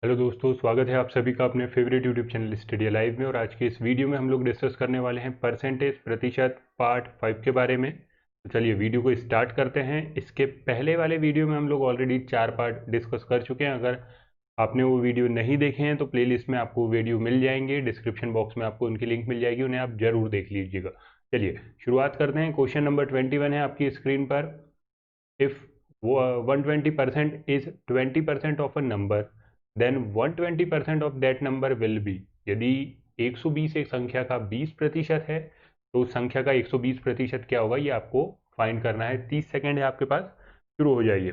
Hello दोस्तों, स्वागत है आप सभी का अपने favourite YouTube channel study live में। और आज के इस वीडियो में हम लोग डिस्कस करने वाले हैं परसेंटेज प्रतिशत पार्ट 5 के बारे में। तो चलिए वीडियो को स्टार्ट करते हैं। इसके पहले वाले वीडियो में हम लोग ऑलरेडी 4 पार्ट डिस्कस कर चुके हैं। अगर आपने वो वीडियो नहीं देखे हैं तो प्लेलिस्ट में आपको वीडियो मिल जाएंगे, डिस्क्रिप्शन बॉक्स में आपको उनकी लिंक मिल जाएगी, उन्हें आप जरूर देख लीजिएगा। चलिए शुरुआत करते हैं। क्वेश्चन नंबर 21 है आपकी स्क्रीन पर। If 120% is 20% of a number, then 120% of that number will be। यदि 120 एक संख्या का 20% है तो उस संख्या का 120% क्या होगा, ये आपको फाइंड करना है। 30 सेकेंड है आपके पास, शुरू हो जाइए।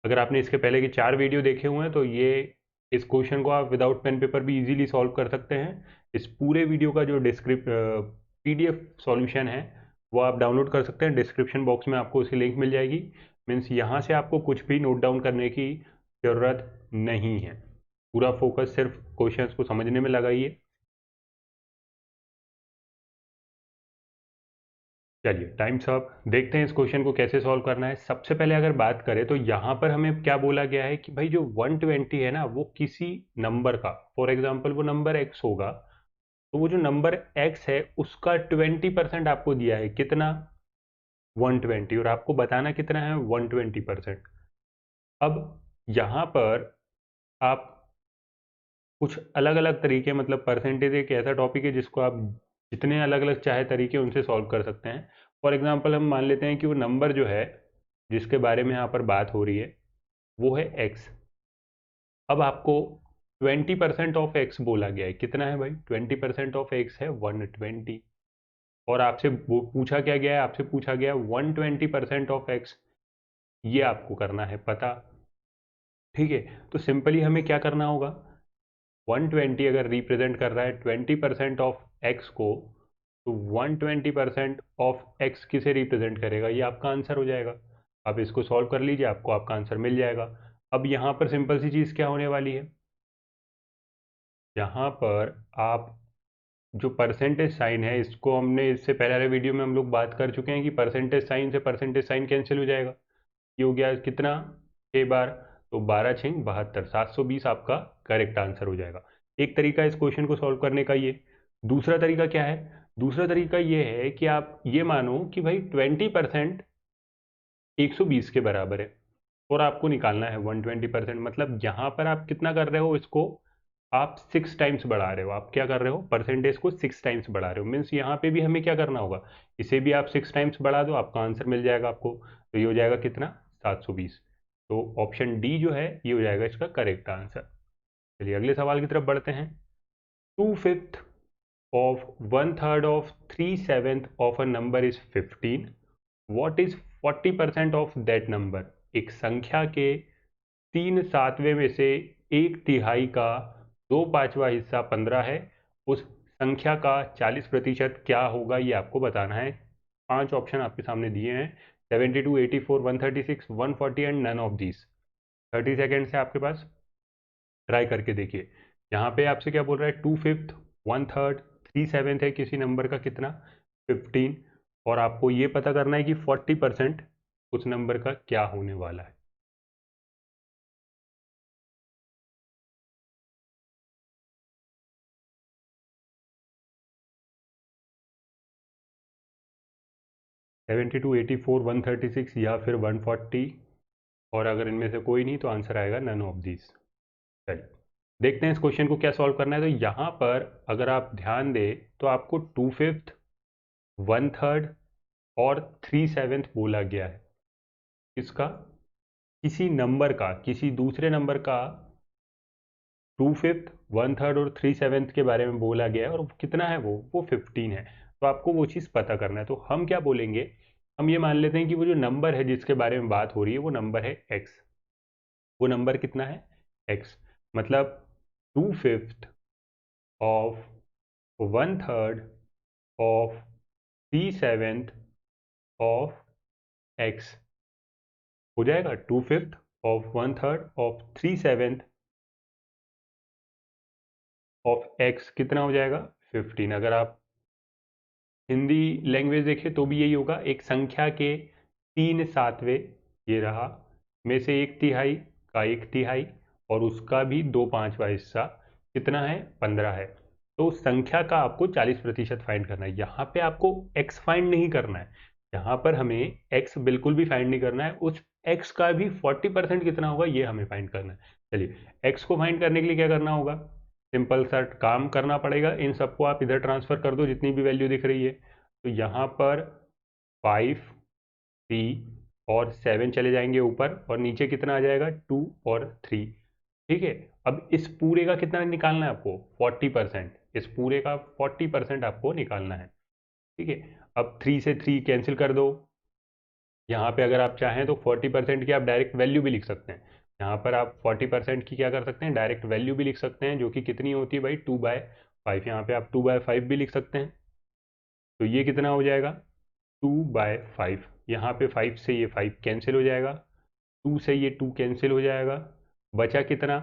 अगर आपने इसके पहले के 4 वीडियो देखे हुए हैं तो ये इस क्वेश्चन को आप विदाउट पेन पेपर भी इजीली सॉल्व कर सकते हैं। इस पूरे वीडियो का जो पीडीएफ सॉल्यूशन है वो आप डाउनलोड कर सकते हैं। डिस्क्रिप्शन बॉक्स में आपको उसकी लिंक मिल जाएगी। मीन्स यहाँ से आपको कुछ भी नोट डाउन करने की ज़रूरत नहीं है। पूरा फोकस सिर्फ क्वेश्चंस को समझने में लगाइए। चलिए टाइम्स अप। देखते हैं इस क्वेश्चन को कैसे सॉल्व करना है। सबसे पहले अगर बात करें तो यहाँ पर हमें क्या बोला गया है कि भाई जो 120 है ना, वो किसी नंबर का, फॉर एग्जाम्पल वो नंबर x होगा, तो वो जो नंबर x है उसका 20% आपको दिया है। कितना? 120। और आपको बताना कितना है? 120%। अब यहाँ पर आप कुछ अलग अलग तरीके, मतलब परसेंटेज एक ऐसा टॉपिक है जिसको आप जितने अलग अलग चाहे तरीके उनसे सॉल्व कर सकते हैं। फॉर एग्जांपल हम मान लेते हैं कि वो नंबर जो है जिसके बारे में यहाँ पर बात हो रही है वो है x। अब आपको 20% ऑफ x बोला गया है। कितना है भाई? 20% ऑफ x है 120। और आपसे पूछा क्या गया है? आपसे पूछा गया है 120% ऑफ x। ये आपको करना है पता। ठीक है, तो सिंपली हमें क्या करना होगा? 120 अगर रिप्रेजेंट कर रहा है 20% ऑफ x को, तो 120% ऑफ x किसे रिप्रेजेंट करेगा? ये आपका आंसर हो जाएगा। आप इसको सॉल्व कर लीजिए, आपको आपका आंसर मिल जाएगा। अब यहाँ पर सिंपल सी चीज़ क्या होने वाली है? यहाँ पर आप जो परसेंटेज साइन है, इसको हमने इससे पहले वाले वीडियो में हम लोग बात कर चुके हैं कि परसेंटेज साइन से परसेंटेज साइन कैंसिल हो जाएगा। ये हो गया कितना? 6 बार। तो 12×6 = 72। 720 आपका करेक्ट आंसर हो जाएगा। एक तरीका इस क्वेश्चन को सॉल्व करने का ये। दूसरा तरीका क्या है? दूसरा तरीका ये है कि आप ये मानो कि भाई 20% 120 के बराबर है और आपको निकालना है 120%। मतलब यहाँ पर आप कितना कर रहे हो? इसको आप 6 टाइम्स बढ़ा रहे हो। आप क्या कर रहे हो? परसेंटेज को 6 टाइम्स बढ़ा रहे हो। मीन्स यहाँ पे भी हमें क्या करना होगा? इसे भी आप 6 टाइम्स बढ़ा दो, आपका आंसर मिल जाएगा आपको। तो ये हो जाएगा कितना? 720। तो ऑप्शन डी जो है ये हो जाएगा इसका करेक्ट आंसर। चलिए अगले सवाल की तरफ बढ़ते हैं। 2/5 of 1/3 of 3/7 of a number is 15। What is 40% of that number। एक संख्या के 3/7 में से 1/3 का 2/5 हिस्सा 15 है। उस संख्या का 40% क्या होगा, ये आपको बताना है। 5 ऑप्शन आपके सामने दिए हैं: 72, 84, 136, 140 and none of these. 30 second से आपके पास, ट्राई करके देखिए। यहाँ पे आपसे क्या बोल रहा है? 2/5, 1/3, 3/7 है किसी नंबर का, कितना? 15। और आपको ये पता करना है कि 40% उस नंबर का क्या होने वाला है। 72, 84, 136 या फिर 140। और अगर इनमें से कोई नहीं तो आंसर आएगा नन ऑफ दिस। चलिए देखते हैं इस क्वेश्चन को क्या सॉल्व करना है। तो यहाँ पर अगर आप ध्यान दें तो आपको 2/5, 1/3 और 3/7 बोला गया है। इसका किसी नंबर का, किसी दूसरे नंबर का 2/5, 1/3 और 3/7 के बारे में बोला गया है। और कितना है वो 15 है। तो आपको वो चीज़ पता करना है। तो हम क्या बोलेंगे? हम ये मान लेते हैं कि वो जो नंबर है जिसके बारे में बात हो रही है वो नंबर है x। वो नंबर कितना है? x। मतलब 2/5 ऑफ 1/3 ऑफ 3/7 ऑफ x हो जाएगा। 2/5 ऑफ 1/3 ऑफ 3/7 ऑफ x कितना हो जाएगा? 15। अगर आप हिंदी लैंग्वेज देखें तो भी यही होगा। एक संख्या के 3/7 ये रहा में से 1/3 का 1/3 और उसका भी 2/5वां हिस्सा कितना है, 15 है। तो उस संख्या का आपको 40% फाइंड करना है। यहाँ पे आपको x फाइंड नहीं करना है, यहाँ पर हमें x बिल्कुल भी फाइंड नहीं करना है, उस x का भी 40% कितना होगा ये हमें फाइंड करना है। चलिए x को फाइंड करने के लिए क्या करना होगा, सिंपल सा काम करना पड़ेगा, इन सबको आप इधर ट्रांसफर कर दो जितनी भी वैल्यू दिख रही है। तो यहाँ पर 5, 3 और 7 चले जाएंगे ऊपर, और नीचे कितना आ जाएगा, 2 और 3। ठीक है, अब इस पूरे का कितना निकालना है आपको, 40%। इस पूरे का 40% आपको निकालना है। ठीक है, अब 3 से 3 कैंसिल कर दो। यहाँ पे अगर आप चाहें तो 40% की आप डायरेक्ट वैल्यू भी लिख सकते हैं। यहाँ पर आप 40% की क्या कर सकते हैं, डायरेक्ट वैल्यू भी लिख सकते हैं, जो कि कितनी होती है भाई, 2/5। यहाँ पे आप 2/5 भी लिख सकते हैं। तो ये कितना हो जाएगा, 2/5। यहाँ पे 5 से ये 5 कैंसिल हो जाएगा, 2 से ये 2 कैंसिल हो जाएगा, बचा कितना,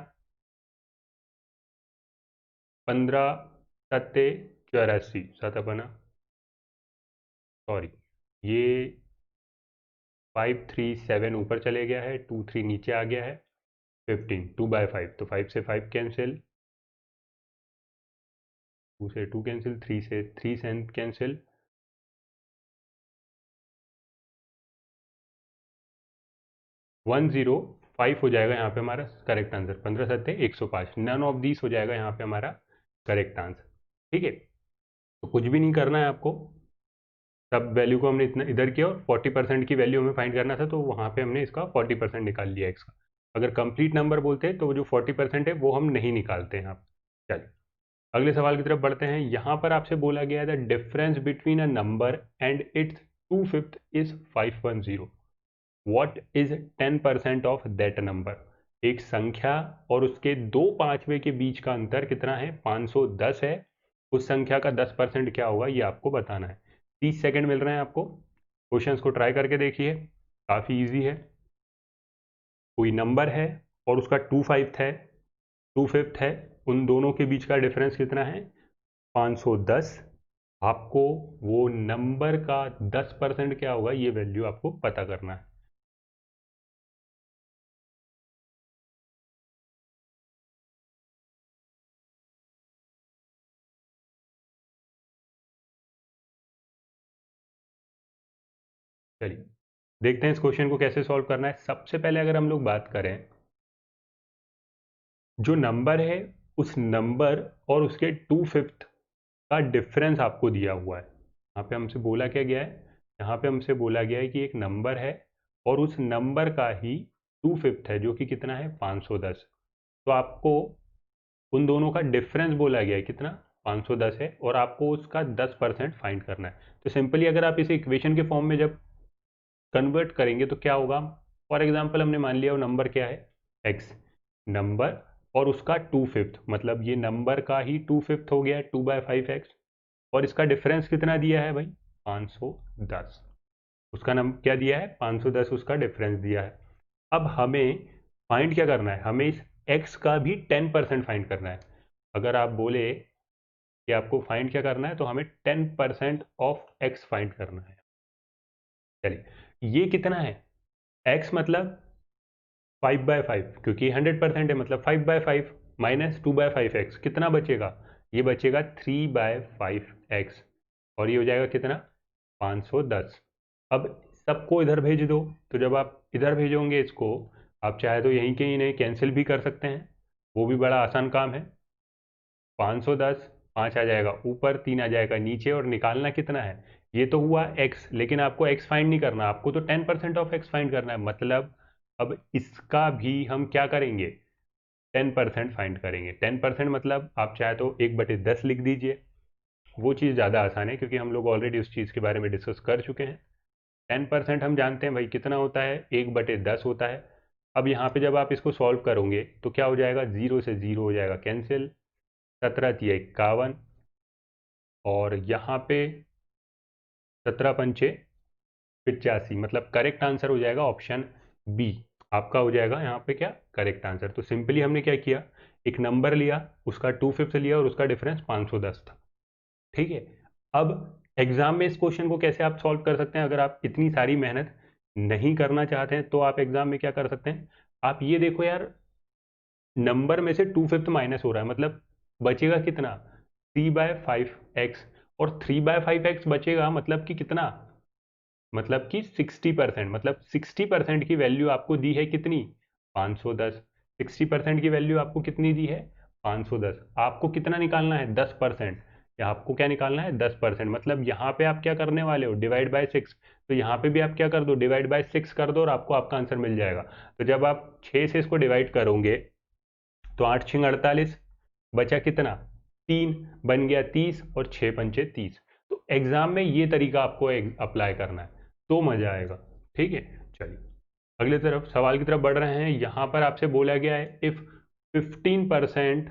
15 सत्ते 84, सतपना सॉरी, ये 5 3 7 ऊपर चले गया है, 2 3 नीचे आ गया है, 15, 2/5। तो 5 से 5 कैंसिल, 2 से 2 कैंसिल, 3 से 3 कैंसिल, 105 हो जाएगा यहाँ पे हमारा करेक्ट आंसर। 15 सत्ते 105, नन ऑफ दिस हो जाएगा यहाँ पे हमारा करेक्ट आंसर। ठीक है, तो कुछ भी नहीं करना है आपको, सब वैल्यू को हमने इतना इधर किया, और 40% की वैल्यू हमें फाइंड करना था, तो वहाँ पे हमने इसका 40% निकाल लिया एक्स का। अगर कंप्लीट नंबर बोलते हैं तो वो जो 40% है वो हम नहीं निकालते हैं। आप चलिए अगले सवाल की तरफ बढ़ते हैं। यहाँ पर आपसे बोला गया है the difference between a number and it's 2/5 is 510। What is 10% of that number. एक संख्या और उसके 2/5वें के बीच का अंतर कितना है, 510 है। उस संख्या का 10% क्या होगा ये आपको बताना है। 30 सेकंड मिल रहे हैं आपको, क्वेश्चंस को ट्राई करके देखिए, काफ़ी इजी है। कोई नंबर है और उसका 2/5 है, उन दोनों के बीच का डिफरेंस कितना है, 510। आपको वो नंबर का 10% क्या होगा ये वैल्यू आपको पता करना है। चलिए देखते हैं इस क्वेश्चन को कैसे सॉल्व करना है। सबसे पहले अगर हम लोग बात करें, जो नंबर है उस नंबर और उसके 2/5 का डिफरेंस आपको दिया हुआ है। यहाँ पे हमसे बोला क्या गया है, यहाँ पे हमसे बोला गया है कि एक नंबर है और उस नंबर का ही 2/5 है, जो कि कितना है, 510। तो आपको उन दोनों का डिफरेंस बोला गया है कितना, 510 है, और आपको उसका 10% फाइंड करना है। तो सिंपली अगर आप इसे इक्वेशन के फॉर्म में जब कन्वर्ट करेंगे तो क्या होगा, फॉर एग्जाम्पल हमने मान लिया वो नंबर क्या है, एक्स, नंबर और उसका 2/5, मतलब ये नंबर का ही 2/5 हो गया 2/5x, और इसका डिफरेंस कितना दिया है भाई, 510। उसका नंबर क्या दिया है, 510 उसका डिफरेंस दिया है। अब हमें फाइंड क्या करना है, हमें इस x का भी 10% फाइंड करना है। अगर आप बोले कि आपको फाइंड क्या करना है, तो हमें 10% ऑफ x फाइंड करना है। चलिए ये कितना है, x मतलब 5/5, क्योंकि 100% है, मतलब 5/5 माइनस 2/5x कितना बचेगा, ये बचेगा 3/5x, और ये हो जाएगा कितना, 510। अब सबको इधर भेज दो, तो जब आप इधर भेजोगे इसको, आप चाहे तो यहीं के इन्हें कैंसिल भी कर सकते हैं, वो भी बड़ा आसान काम है। 510, 5 आ जाएगा ऊपर, 3 आ जाएगा नीचे, और निकालना कितना है, ये तो हुआ x, लेकिन आपको x फाइंड नहीं करना, आपको तो 10% ऑफ x फाइंड करना है। मतलब अब इसका भी हम क्या करेंगे, 10% फाइंड करेंगे। 10% मतलब आप चाहे तो 1/10 लिख दीजिए, वो चीज़ ज़्यादा आसान है, क्योंकि हम लोग ऑलरेडी उस चीज़ के बारे में डिस्कस कर चुके हैं। 10% हम जानते हैं भाई कितना होता है, 1/10 होता है। अब यहाँ पे जब आप इसको सॉल्व करोगे तो क्या हो जाएगा, 0 से 0 हो जाएगा कैंसिल, 17×3 = 51, और यहाँ पे 17×5 = 85, मतलब करेक्ट आंसर हो जाएगा ऑप्शन बी। आपका हो जाएगा यहाँ पे क्या, करेक्ट आंसर। तो सिंपली हमने क्या किया, एक नंबर लिया, उसका 2/5 लिया, और उसका डिफरेंस 510 था। ठीक है, अब एग्जाम में इस क्वेश्चन को कैसे आप सॉल्व कर सकते हैं, अगर आप इतनी सारी मेहनत नहीं करना चाहते हैं तो आप एग्जाम में क्या कर सकते हैं, आप ये देखो यार, नंबर में से 2/5 माइनस हो रहा है, मतलब बचेगा कितना, 3/5x। और 3/5x बचेगा मतलब कि कितना, मतलब कि 60%, मतलब 60% की वैल्यू आपको दी है कितनी, 510। 60% की वैल्यू आपको कितनी दी है, 510। आपको कितना निकालना है, 10%। या आपको क्या निकालना है, 10%। मतलब यहाँ पे आप क्या करने वाले हो, डिवाइड बाय 6। तो यहाँ पे भी आप क्या कर दो, डिवाइड बाय 6 कर दो, और आपको आपका आंसर मिल जाएगा। तो जब आप 6 से इसको डिवाइड करोगे तो 8 6 48, बचा कितना, 3, बन गया 30, और 6 पंचे 30। तो एग्जाम में ये तरीका आपको अप्लाई करना है, तो मजा आएगा। ठीक है, चलिए अगले तरफ सवाल की तरफ बढ़ रहे हैं। यहां पर आपसे बोला गया है, if 15%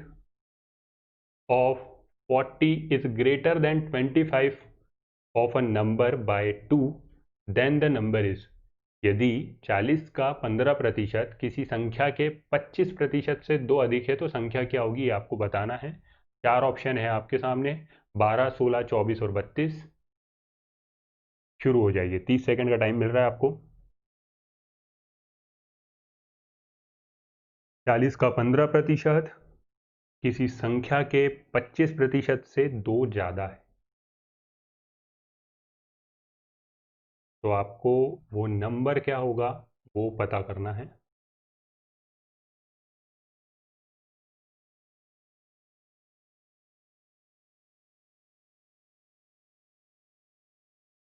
of 40 is greater than 25 of a number by 2, then the number is. यदि 40 का 15% किसी संख्या के 25% से 2 अधिक है तो संख्या क्या होगी, ये आपको बताना है। 4 ऑप्शन है आपके सामने, 12, 16, 24 और 32। शुरू हो जाइए, 30 सेकंड का टाइम मिल रहा है आपको। 40 का 15% किसी संख्या के 25% से 2 ज़्यादा है, तो आपको वो नंबर क्या होगा वो पता करना है।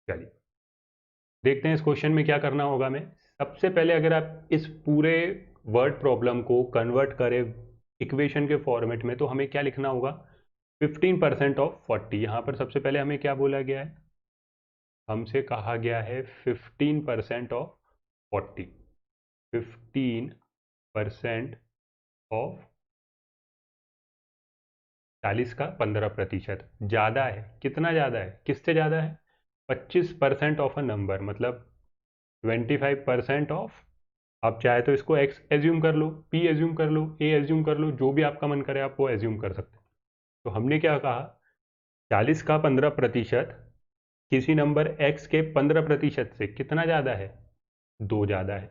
चलिए देखते हैं इस क्वेश्चन में क्या करना होगा। मैं सबसे पहले, अगर आप इस पूरे वर्ड प्रॉब्लम को कन्वर्ट करें इक्वेशन के फॉर्मेट में, तो हमें क्या लिखना होगा, 15% ऑफ 40। यहाँ पर सबसे पहले हमें क्या बोला गया है, हमसे कहा गया है 15% ऑफ 40। 15% ऑफ 40 का 15%, ज़्यादा है, कितना ज़्यादा है, किससे ज़्यादा है, 25% ऑफ अ नंबर, मतलब 25% ऑफ। आप चाहे तो इसको एक्स एज्यूम कर लो, पी एज्यूम कर लो, ए एज्यूम कर लो, जो भी आपका मन करे आप वो एज्यूम कर सकते हैं। तो हमने क्या कहा, 40 का 15% किसी नंबर एक्स के 15% से कितना ज़्यादा है, 2 ज़्यादा है।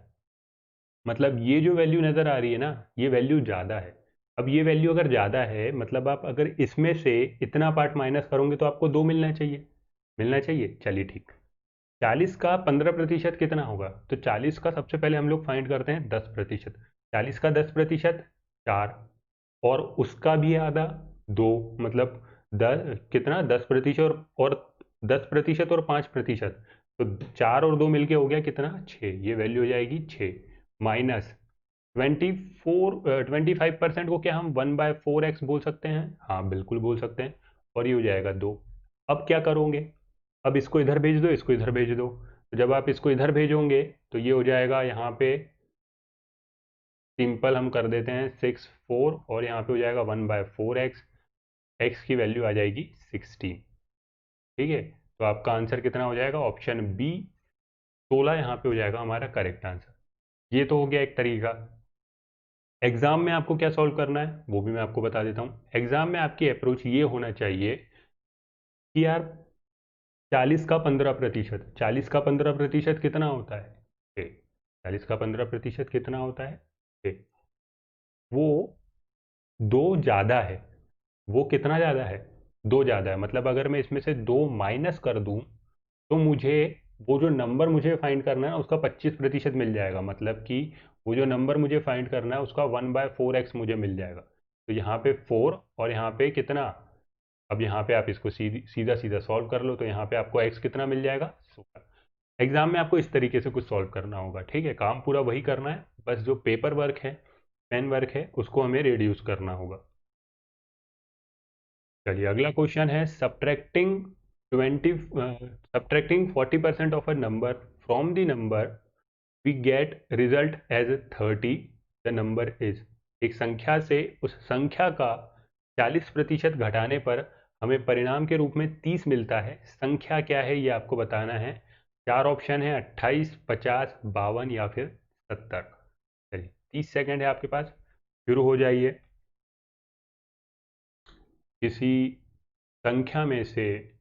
मतलब ये जो वैल्यू नज़र आ रही है ना, ये वैल्यू ज़्यादा है। अब ये वैल्यू अगर ज़्यादा है, मतलब आप अगर इसमें से इतना पार्ट माइनस करोगे तो आपको 2 मिलना चाहिए, मिलना चाहिए। चलिए ठीक, 40 का 15% कितना होगा, तो 40 का सबसे पहले हम लोग फाइंड करते हैं 10%। 40 का 10% 4, और उसका भी आधा 2, मतलब 10 कितना, 10%, और 10% और 5%, तो 4 और 2 मिलके हो गया कितना, 6। ये वैल्यू हो जाएगी 6, माइनस 25% को क्या हम 1/4x बोल सकते हैं, हाँ बिल्कुल बोल सकते हैं, और ये हो जाएगा 2। अब क्या करोगे, अब इसको इधर भेज दो, इसको इधर भेज दो। तो जब आप इसको इधर भेजोगे तो ये हो जाएगा, यहाँ पे सिंपल हम कर देते हैं 6 4, और यहाँ पे हो जाएगा 1/4x। एक्स की वैल्यू आ जाएगी 16। ठीक है, तो आपका आंसर कितना हो जाएगा, ऑप्शन बी 16 यहाँ पे हो जाएगा हमारा करेक्ट आंसर। ये तो हो गया एक तरीका। एग्जाम में आपको क्या सॉल्व करना है वो भी मैं आपको बता देता हूँ। एग्जाम में आपकी अप्रोच ये होना चाहिए कि यार 40 का 15% कितना होता है, 6। 40 का 15% कितना होता है, 6। वो 2 ज़्यादा है, वो कितना ज़्यादा है, 2 ज़्यादा है। मतलब अगर मैं इसमें से 2 माइनस कर दूं तो मुझे वो जो नंबर मुझे फाइंड करना है उसका 25% मिल जाएगा। मतलब कि वो जो नंबर मुझे फाइंड करना है उसका 1/4x मुझे मिल जाएगा। तो यहाँ पे 4 और यहाँ पे कितना, अब यहाँ पे आप इसको सीधा सीधा सॉल्व कर लो, तो यहाँ पे आपको x कितना मिल जाएगा, 16। एग्जाम में आपको इस तरीके से कुछ सॉल्व करना होगा। ठीक है, काम पूरा वही करना है, बस जो पेपर वर्क है, पेन वर्क है, उसको हमें रिड्यूस करना होगा। चलिए अगला क्वेश्चन है, subtracting 40% of a number from the number we get result as 30, the number is. एक संख्या से उस संख्या का 40% घटाने पर हमें परिणाम के रूप में 30 मिलता है, संख्या क्या है ये आपको बताना है। 4 ऑप्शन है, 28, 50, 52 या फिर 70। चलिए 30 सेकंड है आपके पास, शुरू हो जाइए। किसी संख्या में से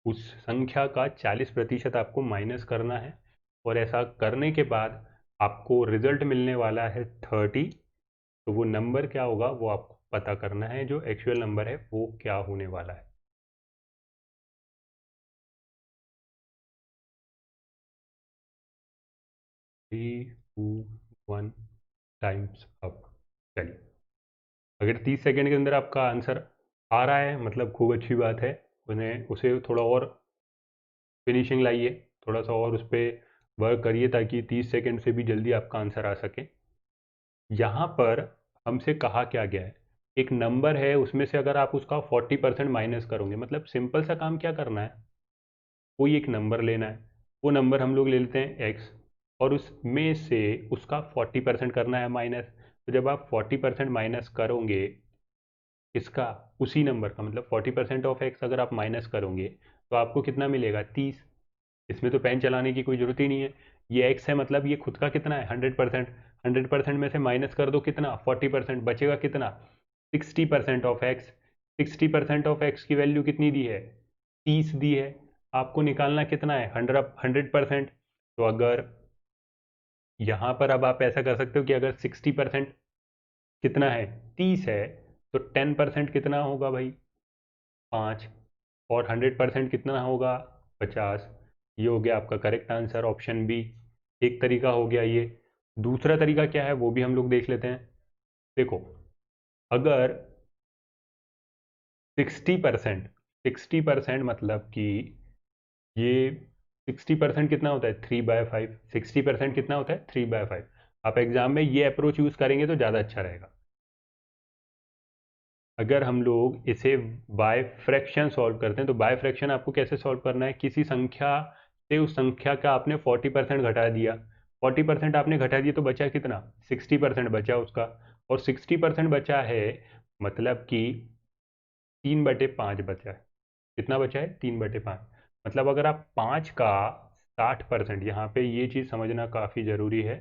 उस संख्या का 40% आपको माइनस करना है, और ऐसा करने के बाद आपको रिजल्ट मिलने वाला है 30। तो वो नंबर क्या होगा वो आपको पता करना है, जो एक्चुअल नंबर है वो क्या होने वाला है। 3, 2, 1 टाइम्स अप। चलिए, अगर 30 सेकेंड के अंदर आपका आंसर आ रहा है मतलब खूब अच्छी बात है। उन्हें उसे थोड़ा और फिनिशिंग लाइए, थोड़ा सा और उस पर वर्क करिए ताकि 30 सेकेंड से भी जल्दी आपका आंसर आ सके। यहाँ पर हमसे कहा क्या गया है, एक नंबर है उसमें से अगर आप उसका 40% माइनस करोगे, मतलब सिंपल सा काम क्या करना है, कोई एक नंबर लेना है, वो नंबर हम लोग ले लेते हैं x, और उसमें से उसका 40% करना है माइनस। तो जब आप 40% माइनस करोगे इसका, उसी नंबर का, मतलब 40% ऑफ x अगर आप माइनस करोगे तो आपको कितना मिलेगा, 30। इसमें तो पेन चलाने की कोई ज़रूरत ही नहीं है, ये x है मतलब ये खुद का कितना है, 100%। 100% में से माइनस कर दो कितना, 40%, बचेगा कितना, 60% ऑफ x। 60% ऑफ x की वैल्यू कितनी दी है, 30 दी है। आपको निकालना कितना है, 100%। तो अगर यहाँ पर अब आप ऐसा कर सकते हो कि अगर 60% कितना है, 30 है, तो 10% कितना होगा भाई, 5, और 100% कितना होगा, 50। ये हो गया आपका करेक्ट आंसर, ऑप्शन बी। एक तरीका हो गया ये। दूसरा तरीका क्या है वो भी हम लोग देख लेते हैं। देखो, अगर 60%, 60% मतलब कि ये 60% कितना होता है, 3/5। 60% कितना होता है, 3/5। आप एग्जाम में ये अप्रोच यूज करेंगे तो ज़्यादा अच्छा रहेगा। अगर हम लोग इसे बाय फ्रैक्शन सॉल्व करते हैं, तो बाय फ्रैक्शन आपको कैसे सॉल्व करना है, किसी संख्या से उस संख्या का आपने 40% घटा दिया, 40% आपने घटा दिया तो बचा कितना, 60% बचा उसका। और 60% बचा है मतलब कि 3/5 बचा है। कितना बचा है, 3/5। मतलब अगर आप 5 का 60%, यहाँ पे ये चीज़ समझना काफ़ी ज़रूरी है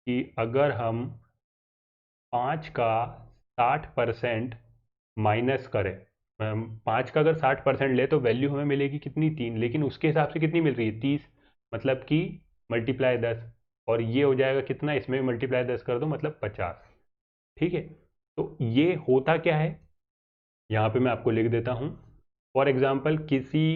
कि अगर हम 5 का 60% माइनस करें, 5 का अगर 60% ले तो वैल्यू हमें मिलेगी कितनी, 3, लेकिन उसके हिसाब से कितनी मिल रही है, 30। मतलब कि मल्टीप्लाई 10, और ये हो जाएगा कितना, इसमें भी मल्टीप्लाई 10 कर दो मतलब 50। ठीक है, तो ये होता क्या है, यहाँ पे मैं आपको लिख देता हूँ। फॉर एग्जाम्पल किसी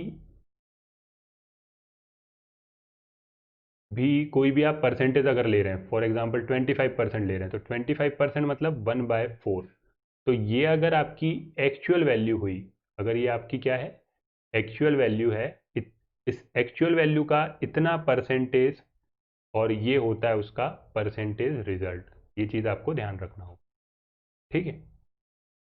भी कोई भी आप परसेंटेज अगर ले रहे हैं, फॉर एग्जाम्पल 25% ले रहे हैं, तो 25% मतलब 1/4। तो ये अगर आपकी एक्चुअल वैल्यू हुई, अगर ये आपकी क्या है, एक्चुअल वैल्यू है, इस एक्चुअल वैल्यू का इतना परसेंटेज, और ये होता है उसका परसेंटेज रिजल्ट। ये चीज़ आपको ध्यान रखना होगा। ठीक है,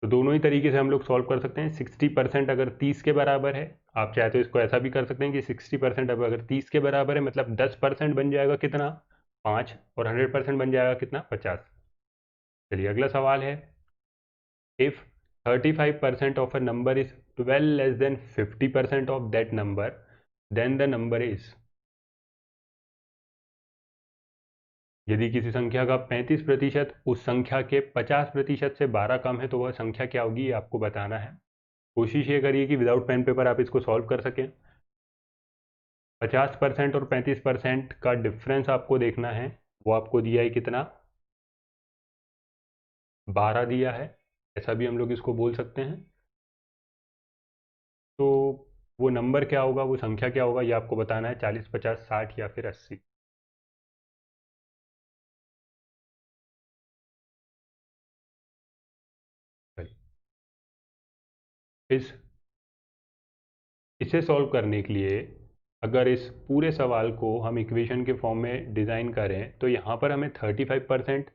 तो दोनों ही तरीके से हम लोग सॉल्व कर सकते हैं। 60% अगर 30 के बराबर है, आप चाहे तो इसको ऐसा भी कर सकते हैं कि 60% अब अगर 30 के बराबर है मतलब 10% बन जाएगा कितना, 5, और 100% बन जाएगा कितना, 50। चलिए अगला सवाल है, if 35% of a number is 12 less than 50% of that number, then the number is। यदि किसी संख्या का 35% उस संख्या के 50% से 12 कम है तो वह संख्या क्या होगी, ये आपको बताना है। कोशिश ये करिए कि विदाउट पेन पेपर आप इसको सॉल्व कर सकें। 50% और 35% का डिफरेंस आपको देखना है, वो आपको दिया है कितना, 12 दिया है, ऐसा भी हम लोग इसको बोल सकते हैं। तो वो नंबर क्या होगा, वो संख्या क्या होगा, ये आपको बताना है, 40, 50, 60 या फिर 80। इस इसे सॉल्व करने के लिए अगर इस पूरे सवाल को हम इक्वेशन के फॉर्म में डिज़ाइन करें तो यहाँ पर हमें 35%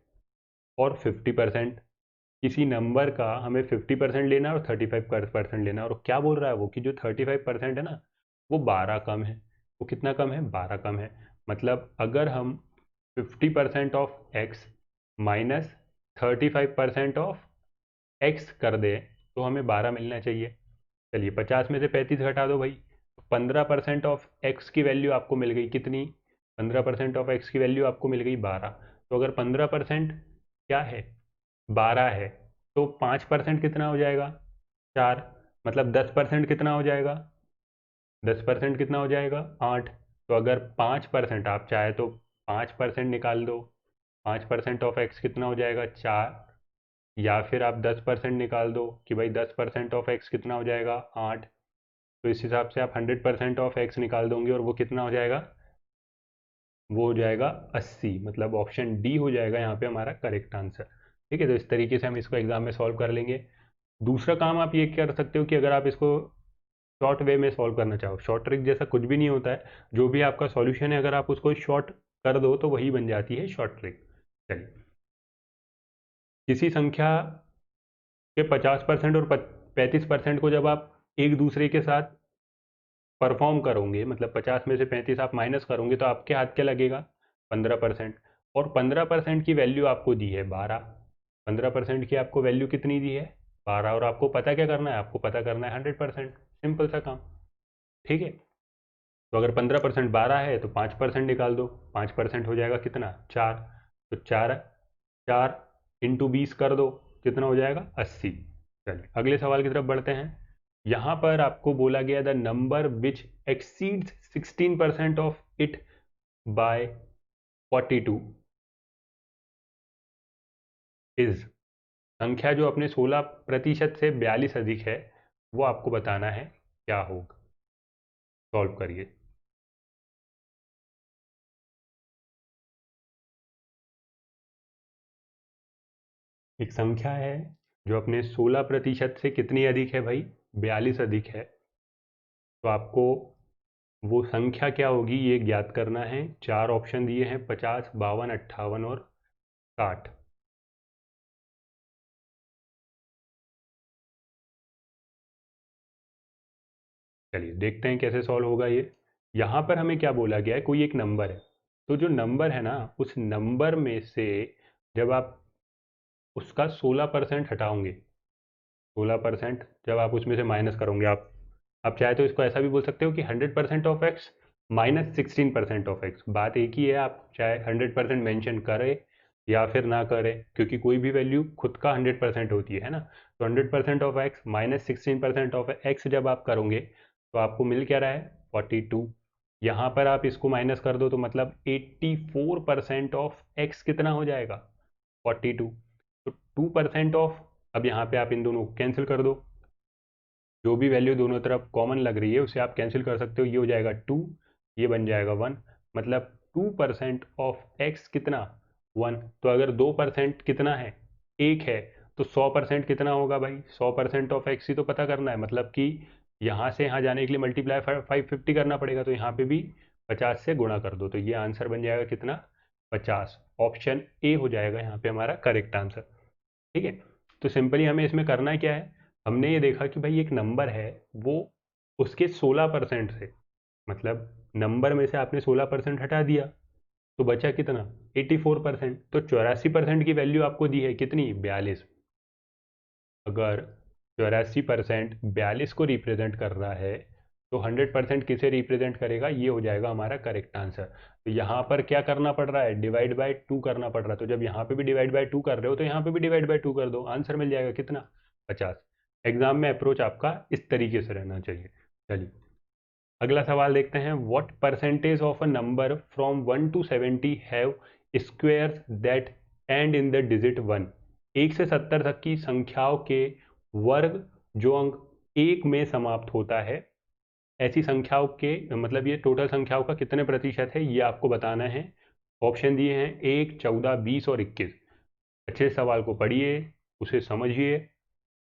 और 50%, किसी नंबर का हमें 50% लेना है और 35% लेना है। और क्या बोल रहा है वो कि जो 35% है ना, वो 12 कम है। वो कितना कम है, 12 कम है। मतलब अगर हम 50% of x minus 35% of x कर दें तो हमें 12 मिलना चाहिए। चलिए 50 में से 35 घटा दो भाई, 15% ऑफ एक्स की वैल्यू आपको मिल गई कितनी, 15% ऑफ एक्स की वैल्यू आपको मिल गई 12। तो अगर 15% क्या है, 12 है, तो 5% कितना हो जाएगा, 4। मतलब 10% कितना हो जाएगा, 10% कितना हो जाएगा, 8। तो अगर 5% आप चाहे तो 5% निकाल दो, 5% ऑफ एक्स कितना हो जाएगा 4, या फिर आप 10% निकाल दो कि भाई 10% ऑफ एक्स कितना हो जाएगा 8। तो इस हिसाब से आप 100% ऑफ एक्स निकाल दोगे और वो कितना हो जाएगा, वो हो जाएगा 80। मतलब ऑप्शन डी हो जाएगा यहाँ पे हमारा करेक्ट आंसर। ठीक है, तो इस तरीके से हम इसको एग्जाम में सॉल्व कर लेंगे। दूसरा काम आप ये कर सकते हो कि अगर आप इसको शॉर्ट वे में सॉल्व करना चाहो, शॉर्ट ट्रिक जैसा कुछ भी नहीं होता है, जो भी आपका सॉल्यूशन है अगर आप उसको शॉर्ट कर दो तो वही बन जाती है शॉर्ट ट्रिक। चलिए, किसी संख्या के 50% और 35% को जब आप एक दूसरे के साथ परफॉर्म करोगे, मतलब 50 में से 35 आप माइनस करोगे तो आपके हाथ क्या लगेगा 15%। और 15% की वैल्यू आपको दी है 12। 15% की आपको वैल्यू कितनी दी है 12, और आपको पता क्या करना है, आपको पता करना है 100%। सिंपल सा काम। ठीक है, तो अगर 15% 12 है तो 5% निकाल दो, 5% हो जाएगा कितना 4। तो 4 4 इंटू 20 कर दो, कितना हो जाएगा 80। चलिए अगले सवाल की तरफ बढ़ते हैं। यहाँ पर आपको बोला गया the number which exceeds 16% of it by 42 is, संख्या जो अपने 16% से 42 अधिक है वो आपको बताना है क्या होगा। सॉल्व करिए। एक संख्या है जो अपने 16% से कितनी अधिक है भाई 42 अधिक है, तो आपको वो संख्या क्या होगी ये ज्ञात करना है। चार ऑप्शन दिए हैं 50, 52, 58 और 60। चलिए देखते हैं कैसे सॉल्व होगा ये। यहाँ पर हमें क्या बोला गया है, कोई एक नंबर है, तो जो नंबर है ना उस नंबर में से जब आप उसका 16% हटाओगे, 16% जब आप उसमें से माइनस करोगे, आप चाहे तो इसको ऐसा भी बोल सकते हो कि 100% of x minus 16% of x. बात एक ही है, आप चाहे 100% मेंशन करें या फिर ना करें, क्योंकि कोई भी वैल्यू खुद का 100% होती है ना। तो 100% of x minus 16% of x जब आप करोगे तो आपको मिल क्या रहा है 42। यहाँ पर आप इसको माइनस कर दो तो मतलब 84% ऑफ एक्स कितना हो जाएगा 42। तो 2% ऑफ, अब यहाँ पे आप इन दोनों को कैंसिल कर दो, जो भी वैल्यू दोनों तरफ कॉमन लग रही है उसे आप कैंसिल कर सकते हो। ये हो जाएगा 2, ये बन जाएगा 1। मतलब 2% ऑफ एक्स कितना 1। तो अगर 2% कितना है 1 है, तो 100% कितना होगा भाई 100% ऑफ एक्स ही तो पता करना है। मतलब कि यहाँ से यहाँ जाने के लिए मल्टीप्लाई 550 करना पड़ेगा, तो यहाँ पे भी 50 से गुणा कर दो, तो ये आंसर बन जाएगा कितना 50। ऑप्शन ए हो जाएगा यहाँ पे हमारा करेक्ट आंसर। ठीक है, तो सिंपली हमें इसमें करना क्या है, हमने ये देखा कि भाई एक नंबर है वो उसके 16% से, मतलब नंबर में से आपने 16% हटा दिया तो बचा कितना 84%। तो 84% की वैल्यू आपको दी है कितनी 42। अगर 84% 42 को रिप्रेजेंट कर रहा है तो 100% किसे रिप्रेजेंट करेगा, ये हो जाएगा हमारा करेक्ट आंसर। तो यहाँ पर क्या करना पड़ रहा है डिवाइड बाय 2 करना पड़ रहा है, तो जब यहाँ पे भी डिवाइड बाय 2 कर रहे हो तो यहाँ पे भी डिवाइड बाय 2 कर दो, आंसर मिल जाएगा कितना 50। एग्जाम में अप्रोच आपका इस तरीके से रहना चाहिए। चलिए अगला सवाल देखते हैं। What percentage of a number from 1 to 70 have squares that and in the digit 1। 1 से 70 तक की संख्याओं के वर्ग जो अंक 1 में समाप्त होता है, ऐसी संख्याओं के मतलब ये टोटल संख्याओं का कितने प्रतिशत है ये आपको बताना है। ऑप्शन दिए हैं 1, 14, 20 और 21। अच्छे सवाल को पढ़िए, उसे समझिए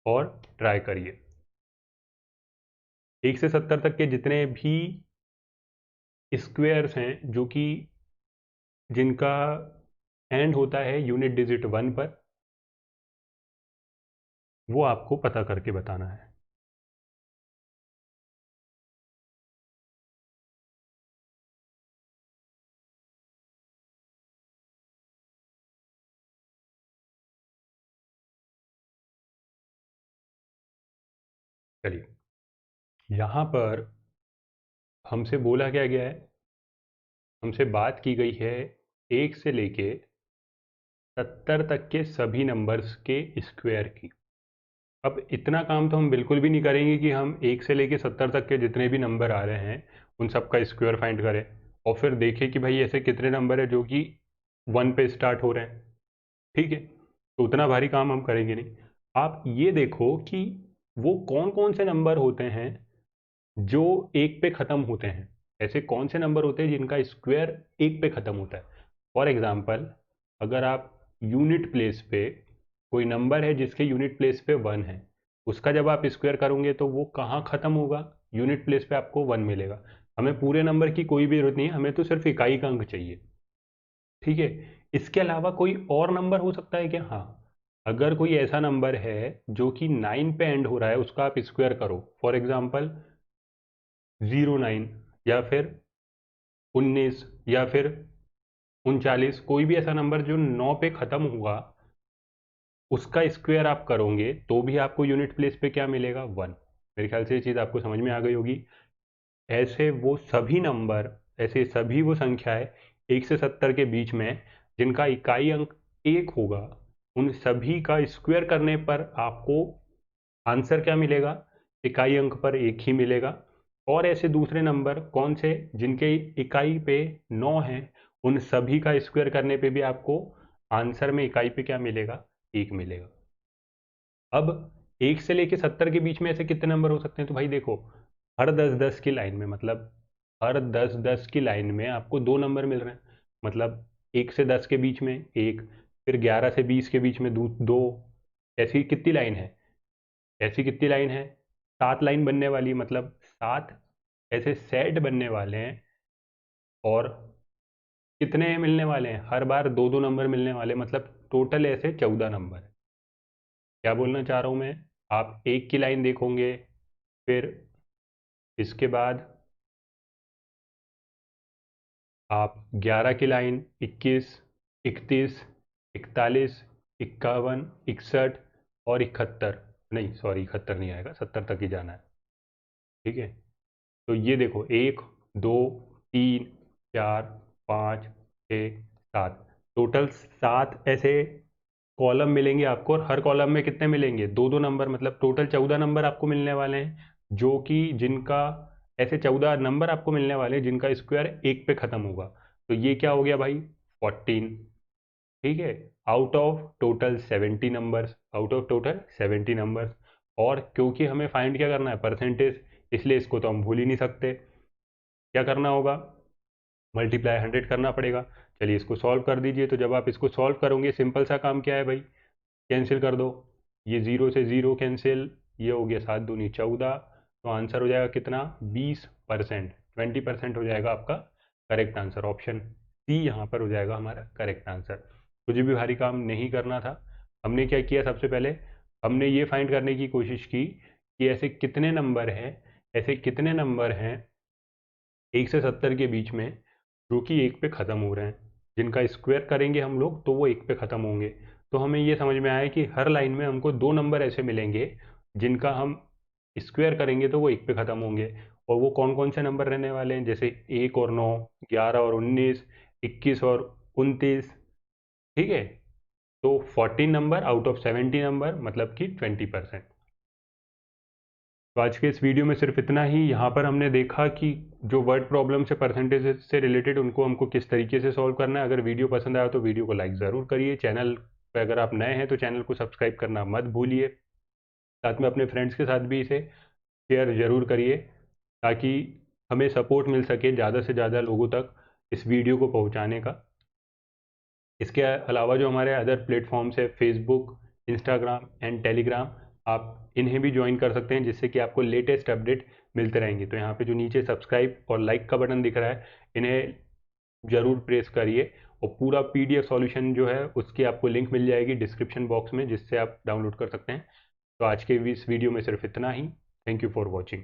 और ट्राई करिए। 1 से 70 तक के जितने भी स्क्वेयर्स हैं जो कि जिनका एंड होता है यूनिट डिजिट 1 पर, वो आपको पता करके बताना है। चलिए यहाँ पर हमसे बोला क्या गया है, हमसे बात की गई है 1 से लेके 70 तक के सभी नंबर्स के स्क्वायर की। अब इतना काम तो हम बिल्कुल भी नहीं करेंगे कि हम 1 से लेके 70 तक के जितने भी नंबर आ रहे हैं उन सब का स्क्वायर फाइंड करें और फिर देखें कि भाई ऐसे कितने नंबर है जो कि 1 पे स्टार्ट हो रहे हैं, ठीक है, तो उतना भारी काम हम करेंगे नहीं। आप ये देखो कि वो कौन कौन से नंबर होते हैं जो 1 पे ख़त्म होते हैं, ऐसे कौन से नंबर होते हैं जिनका स्क्वायर 1 पे ख़त्म होता है। फॉर एग्ज़ाम्पल, अगर आप यूनिट प्लेस पे कोई नंबर है जिसके यूनिट प्लेस पे 1 है, उसका जब आप स्क्वायर करोगे तो वो कहाँ ख़त्म होगा, यूनिट प्लेस पे आपको 1 मिलेगा। हमें पूरे नंबर की कोई भी ज़रूरत नहीं है, हमें तो सिर्फ इकाई का अंक चाहिए, ठीक है। इसके अलावा कोई और नंबर हो सकता है क्या? हाँ, अगर कोई ऐसा नंबर है जो कि 9 पे एंड हो रहा है, उसका आप स्क्वायर करो, फॉर एग्जांपल 09 या फिर 19 या फिर 39, कोई भी ऐसा नंबर जो 9 पे ख़त्म हुआ, उसका स्क्वायर आप करोगे तो भी आपको यूनिट प्लेस पे क्या मिलेगा? 1। मेरे ख्याल से ये चीज़ आपको समझ में आ गई होगी। ऐसे वो सभी नंबर, ऐसे सभी वो संख्याएं 1 से 70 के बीच में जिनका इकाई अंक 1 होगा, उन सभी का स्क्वायर करने पर आपको आंसर क्या मिलेगा? इकाई अंक पर 1 ही मिलेगा। और ऐसे दूसरे नंबर कौन से जिनके इकाई पे 9 है, उन सभी का स्क्वायर करने पे भी आपको आंसर में इकाई पे क्या मिलेगा? 1 मिलेगा। अब 1 से लेके 70 के बीच में ऐसे कितने नंबर हो सकते हैं? तो भाई देखो, हर 10-10 की लाइन में, मतलब हर 10-10 की लाइन में आपको 2 नंबर मिल रहे हैं। मतलब 1 से 10 के बीच में 1, फिर 11 से 20 के बीच में 2। ऐसी कितनी लाइन है? ऐसी कितनी लाइन है? 7 लाइन बनने वाली, मतलब 7 ऐसे सेट बनने वाले हैं। और कितने मिलने वाले हैं? हर बार 2-2 नंबर मिलने वाले, मतलब टोटल ऐसे 14 नंबर है। क्या बोलना चाह रहा हूँ मैं? आप 1 की लाइन देखोगे, फिर इसके बाद आप 11 की लाइन, 21, 31, 41, 51, 61 और 71, नहीं सॉरी 71 नहीं आएगा, 70 तक ही जाना है, ठीक है। तो ये देखो, 1, 2, 3, 4, 5, 6, 7, टोटल 7 ऐसे कॉलम मिलेंगे आपको। और हर कॉलम में कितने मिलेंगे? 2-2 नंबर, मतलब टोटल 14 नंबर आपको मिलने वाले हैं, जो कि जिनका ऐसे 14 नंबर आपको मिलने वाले हैं जिनका स्क्वायर 1 पे ख़त्म होगा। तो ये क्या हो गया भाई? 14, ठीक है, out of total 70 numbers, out of total 70 numbers. और क्योंकि हमें फाइंड क्या करना है? परसेंटेज, इसलिए इसको तो हम भूल ही नहीं सकते। क्या करना होगा? मल्टीप्लाई 100 करना पड़ेगा। चलिए इसको सॉल्व कर दीजिए। तो जब आप इसको सॉल्व करोगे, सिंपल सा काम क्या है भाई, कैंसिल कर दो। ये 0 से 0 कैंसिल, ये हो गया 7 दूनी 14। तो आंसर हो जाएगा कितना? 20%, 20% हो जाएगा आपका करेक्ट आंसर। ऑप्शन सी यहाँ पर हो जाएगा हमारा करेक्ट आंसर। कुछ भी भारी काम नहीं करना था। हमने क्या किया? सबसे पहले हमने ये फाइंड करने की कोशिश की कि ऐसे कितने नंबर हैं, ऐसे कितने नंबर हैं 1 से 70 के बीच में जो कि 1 पे ख़त्म हो रहे हैं, जिनका स्क्वायर करेंगे हम लोग तो वो 1 पे ख़त्म होंगे। तो हमें ये समझ में आया कि हर लाइन में हमको 2 नंबर ऐसे मिलेंगे जिनका हम स्क्वायर करेंगे तो वो 1 पे ख़त्म होंगे। और वो कौन कौन से नंबर रहने वाले हैं? जैसे 1 और 9, 11 और 19, 21 और 29, ठीक है। तो 14 नंबर आउट ऑफ 70 नंबर, मतलब कि 20%। तो आज के इस वीडियो में सिर्फ इतना ही। यहाँ पर हमने देखा कि जो वर्ड प्रॉब्लम से परसेंटेज से रिलेटेड, उनको हमको किस तरीके से सॉल्व करना है। अगर वीडियो पसंद आया तो वीडियो को लाइक ज़रूर करिए। चैनल पर अगर आप नए हैं तो चैनल को सब्सक्राइब करना मत भूलिए। साथ में अपने फ्रेंड्स के साथ भी इसे शेयर ज़रूर करिए, ताकि हमें सपोर्ट मिल सके ज़्यादा से ज़्यादा लोगों तक इस वीडियो को पहुँचाने का। इसके अलावा जो हमारे अदर प्लेटफॉर्म्स है, फेसबुक, इंस्टाग्राम एंड टेलीग्राम, आप इन्हें भी ज्वाइन कर सकते हैं, जिससे कि आपको लेटेस्ट अपडेट मिलते रहेंगे। तो यहाँ पे जो नीचे सब्सक्राइब और लाइक का बटन दिख रहा है, इन्हें ज़रूर प्रेस करिए। और पूरा PDF सॉल्यूशन जो है उसकी आपको लिंक मिल जाएगी डिस्क्रिप्शन बॉक्स में, जिससे आप डाउनलोड कर सकते हैं। तो आज के इस वीडियो में सिर्फ इतना ही। Thank you for watching.